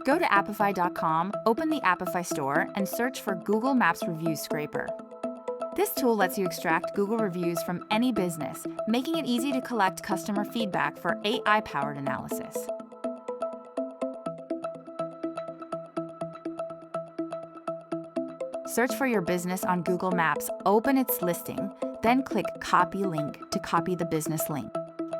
Go to Appify.com, open the Appify store, and search for Google Maps Review Scraper. This tool lets you extract Google reviews from any business, making it easy to collect customer feedback for AI-powered analysis. Search for your business on Google Maps, open its listing, then click Copy Link to copy the business link.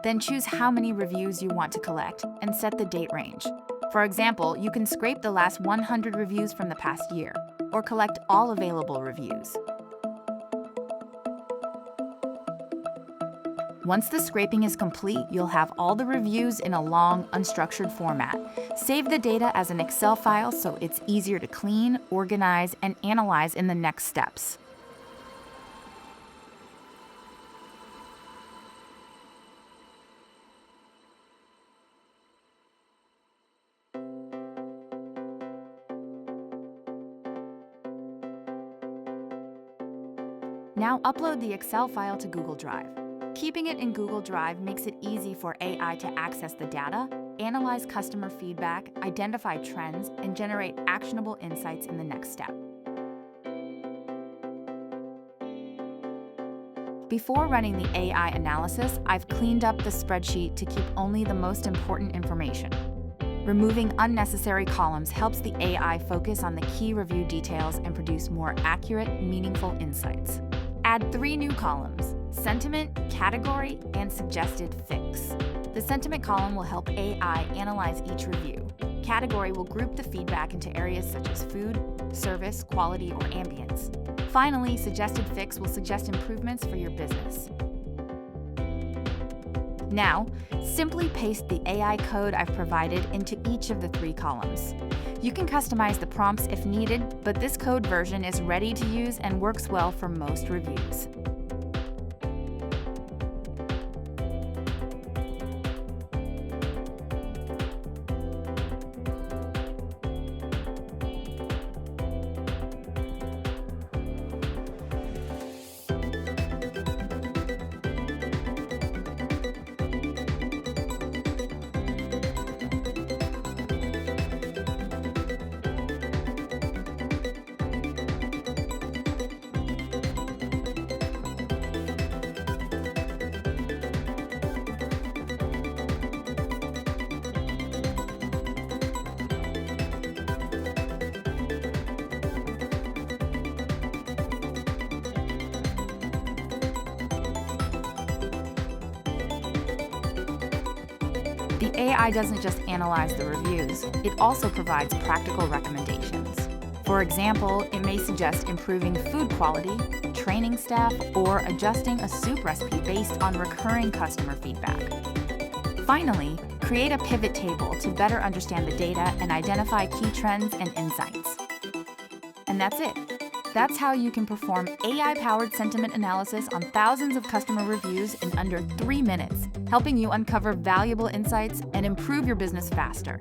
Then choose how many reviews you want to collect and set the date range. For example, you can scrape the last 100 reviews from the past year, or collect all available reviews. Once the scraping is complete, you'll have all the reviews in a long, unstructured format. Save the data as an Excel file so it's easier to clean, organize, and analyze in the next steps. Now upload the Excel file to Google Drive. Keeping it in Google Drive makes it easy for AI to access the data, analyze customer feedback, identify trends, and generate actionable insights in the next step. Before running the AI analysis, I've cleaned up the spreadsheet to keep only the most important information. Removing unnecessary columns helps the AI focus on the key review details and produce more accurate, meaningful insights. Add 3 new columns: sentiment, category, and suggested fix. The sentiment column will help AI analyze each review. Category will group the feedback into areas such as food, service, quality, or ambience. Finally, suggested fix will suggest improvements for your business. Now, simply paste the AI code I've provided into each of the 3 columns. You can customize the prompts if needed, but this code version is ready to use and works well for most reviews. The AI doesn't just analyze the reviews, it also provides practical recommendations. For example, it may suggest improving food quality, training staff, or adjusting a soup recipe based on recurring customer feedback. Finally, create a pivot table to better understand the data and identify key trends and insights. And that's it. That's how you can perform AI-powered sentiment analysis on thousands of customer reviews in under 3 minutes, helping you uncover valuable insights and improve your business faster.